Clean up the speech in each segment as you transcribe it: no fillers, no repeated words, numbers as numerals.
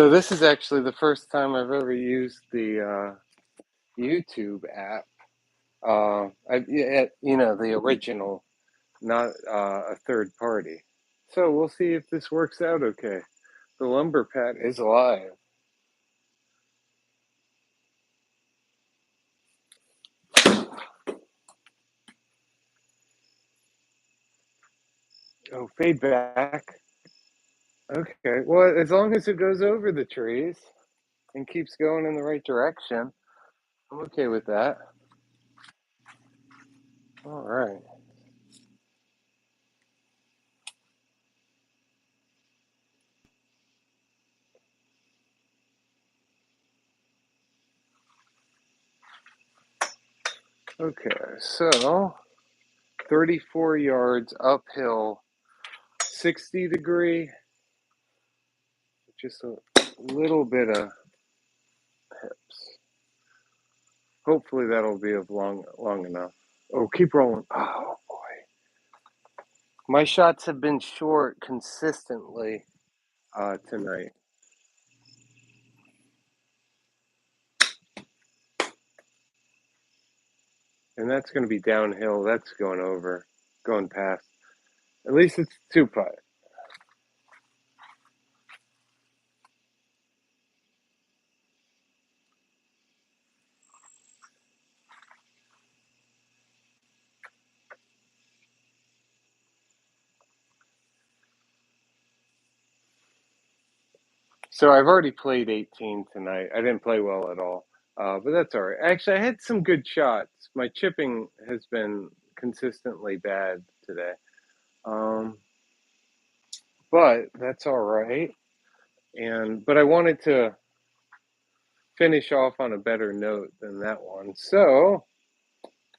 So this is actually the first time I've ever used the YouTube app. The original, not a third party. So we'll see if this works out okay. The LumberPat is live. Oh, fade back. Okay. Well, as long as it goes over the trees and keeps going in the right direction, I'm okay with that. All right. Okay. So 34 yards uphill, 60 degree, just a little bit of hips. Hopefully that'll be of long enough. Oh, keep rolling. Oh boy. My shots have been short consistently tonight. And that's going to be downhill. That's going past. At least it's 2 putt. So I've already played 18 tonight. I didn't play well at all, but that's all right. Actually, I had some good shots. My chipping has been consistently bad today, um, but that's all right. But I wanted to finish off on a better note than that one. So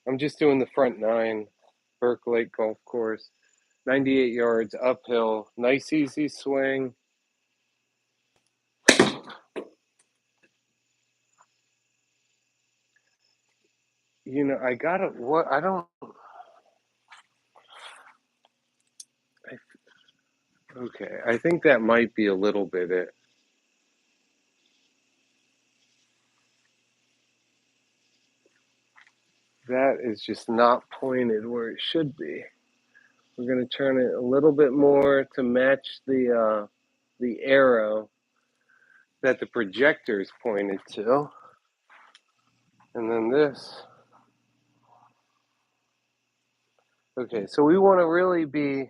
I'm just doing the front nine, Burke Lake Golf Course, 98 yards uphill, nice easy swing. I got it. What I don't. Okay, I think that might be a little bit it. That is just not pointed where it should be. We're going to turn it a little bit more to match the arrow that the projector is pointed to. And then this. Okay, so we want to really be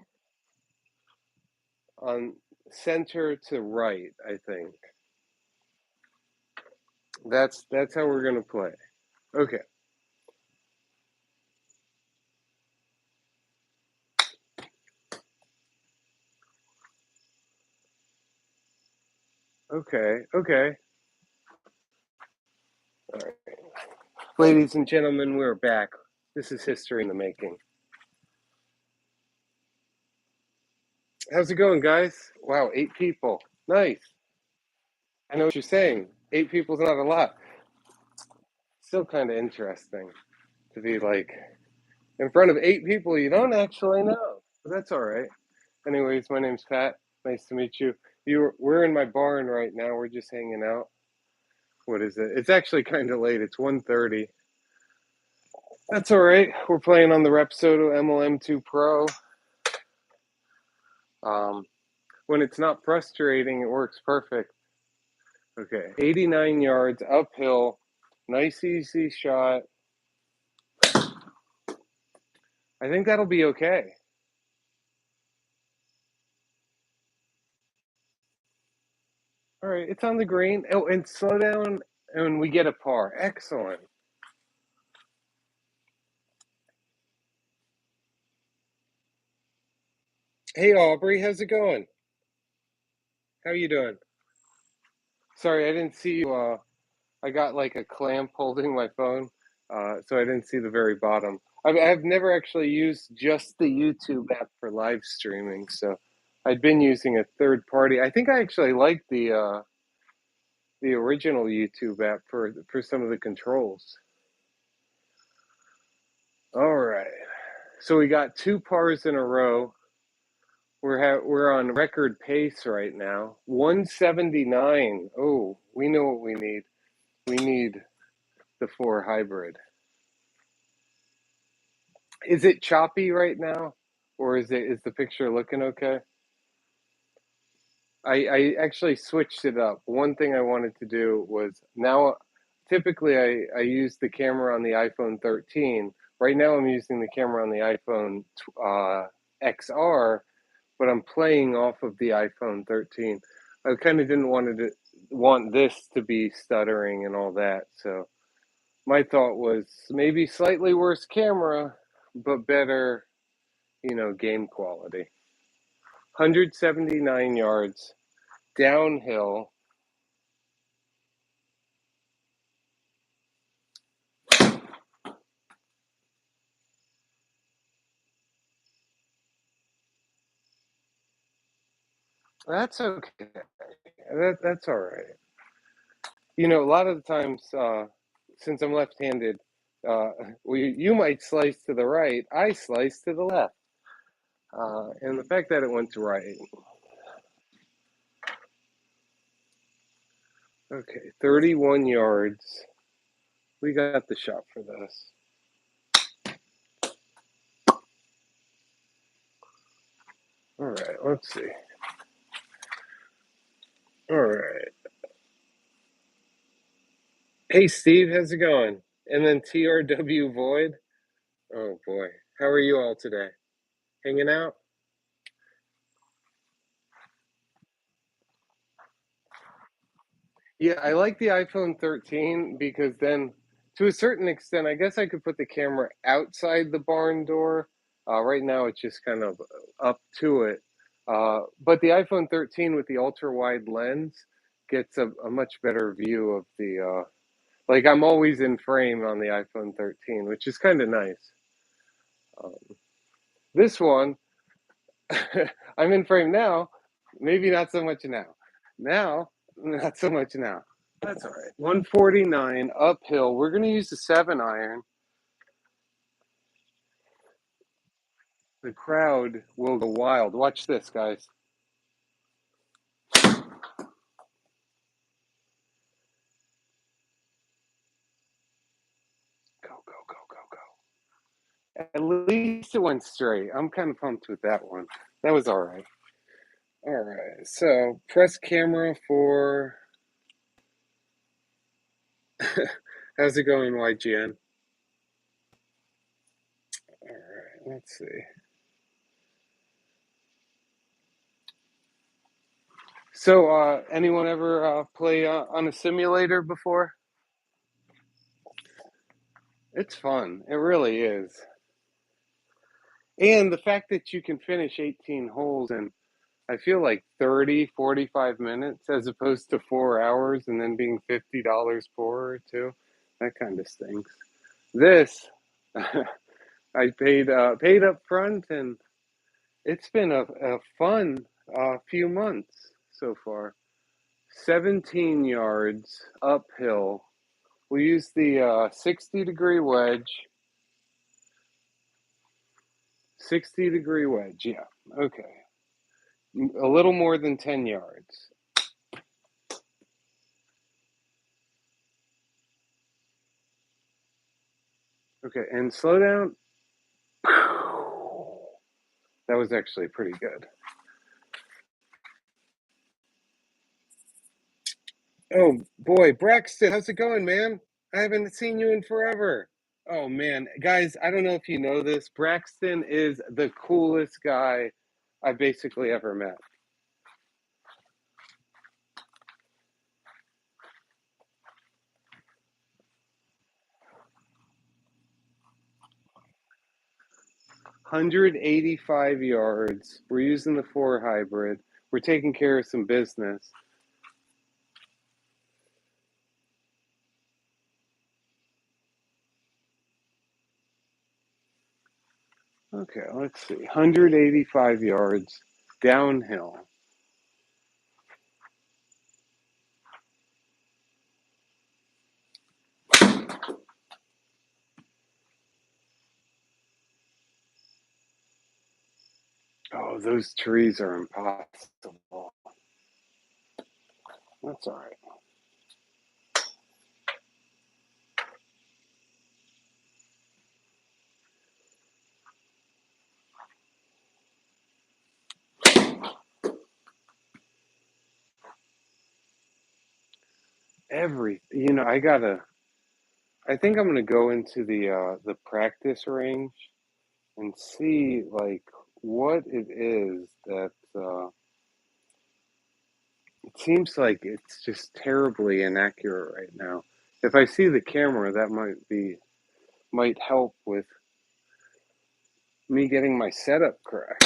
on center to right, I think. That's how we're going to play. Okay. Okay. Okay. All right. Ladies and gentlemen, we're back. This is history in the making. How's it going, guys? Wow, 8 people. Nice. I know what you're saying. 8 people's not a lot. Still kind of interesting to be like in front of 8 people you don't actually know. But that's all right. Anyways, my name's Pat. Nice to meet you. We're in my barn right now. We're just hanging out. What is it? It's actually kind of late. It's 1:30. That's all right. We're playing on the Repsodo MLM2 Pro. When it's not frustrating, it works perfect. Okay, 89 yards uphill. Nice, easy shot. I think that'll be okay. All right, it's on the green. Oh, and slow down, and we get a par. Excellent. Hey, Aubrey, how's it going? How you doing? Sorry, I didn't see you. I got like a clamp holding my phone, so I didn't see the very bottom. I've never actually used just the YouTube app for live streaming, so I'd been using a third party. I think I actually like the original YouTube app for some of the controls. All right, so we got 2 pars in a row. We're on record pace right now. 179. Oh, we know what we need. We need the 4 hybrid. Is it choppy right now, or is the picture looking okay? I actually switched it up. One thing I wanted to do was now, typically I use the camera on the iPhone 13. Right now I'm using the camera on the iPhone XR, but I'm playing off of the iPhone 13. I kind of didn't want this to be stuttering and all that. So my thought was maybe slightly worse camera, but better, game quality. 179 yards downhill. That's okay. That's all right. A lot of the times, since I'm left-handed, uh, you might slice to the right. I slice to the left, and the fact that it went to right. Okay, 31 yards. We got the shot for this. All right, let's see. All right. Hey, Steve, how's it going? And then TRW Void. Oh boy, how are you all today? Hanging out? Yeah, I like the iPhone 13 because then, to a certain extent, I guess I could put the camera outside the barn door. Right now, it's just kind of up to it. But the iPhone 13 with the ultra wide lens gets a much better view of the. Like, I'm always in frame on the iPhone 13, which is kind of nice. Um, this one, I'm in frame now, maybe not so much now. Now, not so much now. That's all right. 149 uphill. We're going to use the 7-iron. The crowd will go wild. Watch this, guys. Go, go, go, go, go. At least it went straight. I'm kind of pumped with that one. That was all right. All right. So press camera for. How's it going, YGN? All right. Let's see. So, anyone ever play on a simulator before? It's fun. It really is. And the fact that you can finish 18 holes in, I feel like 30, 45 minutes as opposed to 4 hours and then being $50 poorer too, that kind of stinks. This, I paid up front, and it's been a fun few months so far. 17 yards uphill. We use the 60-degree wedge. 60-degree wedge, yeah. Okay. A little more than 10 yards. Okay, and slow down. That was actually pretty good. Oh boy, Braxton, how's it going, man? I haven't seen you in forever. Oh man, guys, I don't know if you know this. Braxton is the coolest guy I basically ever met. One 185 yards. We're using the 4 hybrid. We're taking care of some business. Okay, let's see. 185 yards downhill. Oh, those trees are impossible. That's all right. I think I'm gonna go into the practice range and see like what it is that it seems like it's just terribly inaccurate right now. If I see the camera, that might help with me getting my setup correct.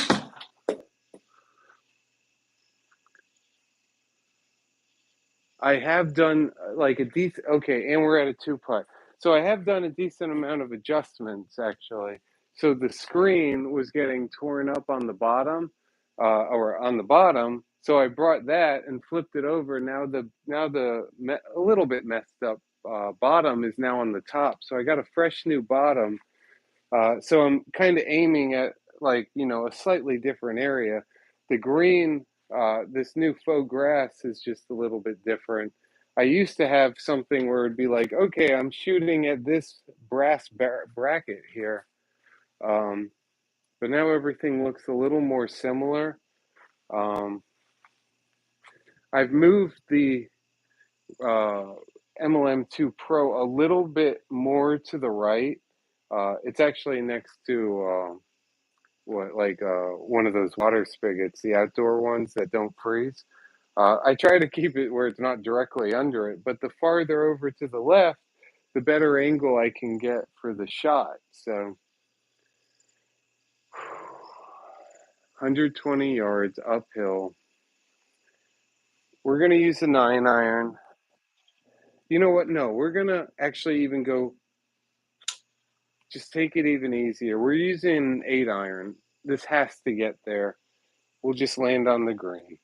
I have done like a decent, okay, and we're at a two putt. So I have done a decent amount of adjustments actually. So the screen was getting torn up on the bottom, or on the bottom. So I brought that and flipped it over. Now the a little bit messed up bottom is now on the top. So I got a fresh new bottom. So I'm kind of aiming at like, a slightly different area. The green, this new faux grass is just a little bit different. I used to have something where it'd be like, okay, I'm shooting at this bracket here. Um, but now everything looks a little more similar. Um, I've moved the uh, MLM2 Pro a little bit more to the right. It's actually next to one of those water spigots, the outdoor ones that don't freeze. I try to keep it where it's not directly under it, but the farther over to the left, the better angle I can get for the shot. So 120 yards uphill. We're going to use a 9 iron. You know what? No, we're going to actually even go, just take it even easier. We're using an 8 iron. This has to get there. We'll just land on the green.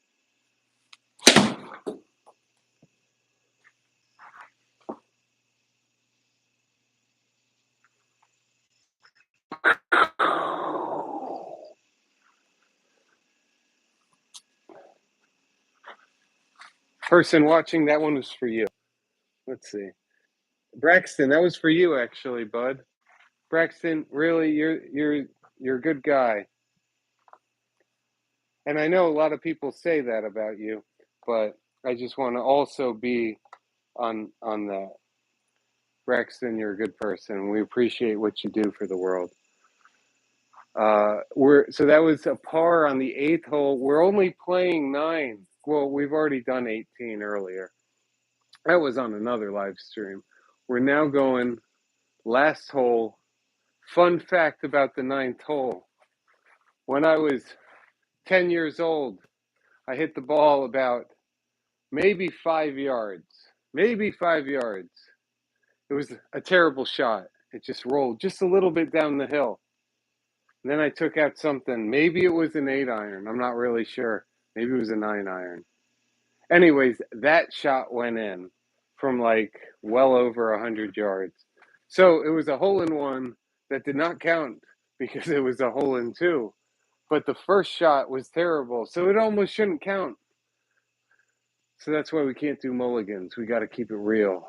Person watching, that one was for you. Let's see. Braxton, that was for you actually, bud. Braxton, really, you're a good guy. And I know a lot of people say that about you, but I just want to also be on that. Braxton, you're a good person. We appreciate what you do for the world. So that was a par on the eighth hole. We're only playing 9. Well, we've already done 18 earlier. That was on another live stream. We're now going last hole. Fun fact about the ninth hole. When I was 10 years old, I hit the ball about maybe 5 yards. Maybe 5 yards. It was a terrible shot. It just rolled just a little bit down the hill. And then I took out something. Maybe it was an 8 iron. I'm not really sure. Maybe it was a 9 iron. Anyways, that shot went in from like well over 100 yards. So it was a hole in one that did not count because it was a hole in two. But the first shot was terrible. So it almost shouldn't count. So that's why we can't do mulligans. We got to keep it real.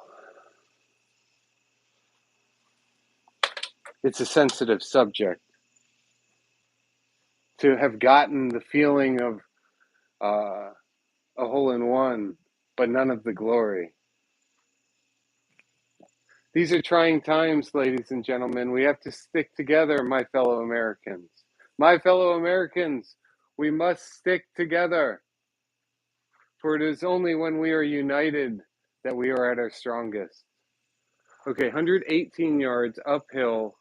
It's a sensitive subject. To have gotten the feeling of a hole in one, but none of the glory. These are trying times, ladies and gentlemen. We have to stick together, my fellow Americans. My fellow Americans, we must stick together. For it is only when we are united that we are at our strongest. Okay, 118 yards uphill.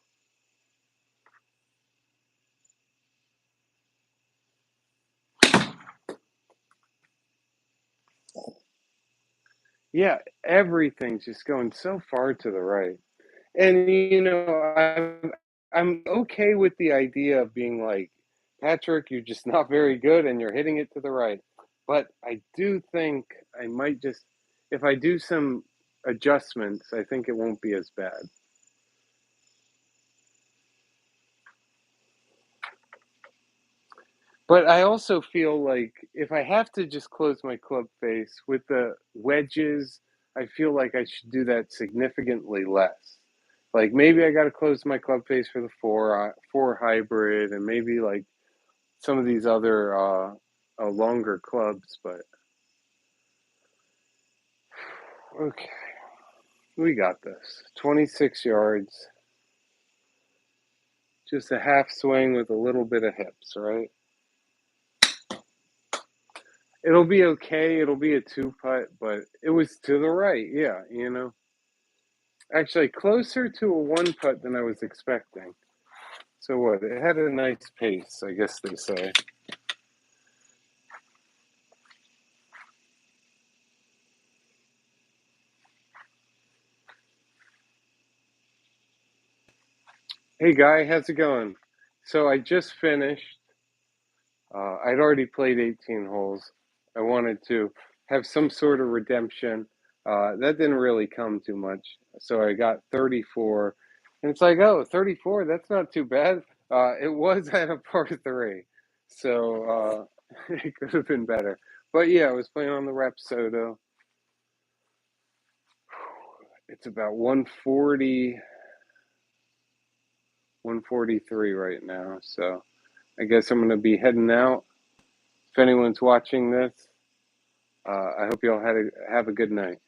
Yeah, everything's just going so far to the right. And I'm okay with the idea of being like, Patrick, you're just not very good and you're hitting it to the right. But I do think I might just, if I do some adjustments, I think it won't be as bad. But I also feel like if I have to just close my club face with the wedges, I feel like I should do that significantly less. Like maybe I got to close my club face for the four hybrid, and maybe like some of these other longer clubs. But okay, we got this. 26 yards, just a half swing with a little bit of hips, right? It'll be okay. It'll be a two putt, but it was to the right. Yeah, you know. Actually, closer to a one putt than I was expecting. So what? It had a nice pace, I guess they say. Hey, Guy, how's it going? So I just finished. I'd already played 18 holes. I wanted to have some sort of redemption. That didn't really come too much. So I got 34. And it's like, oh, 34, that's not too bad. It was at a par three. So it could have been better. But yeah, I was playing on the Rapsodo. It's about 140, 143 right now. So I guess I'm going to be heading out. If anyone's watching this, I hope you all have a good night.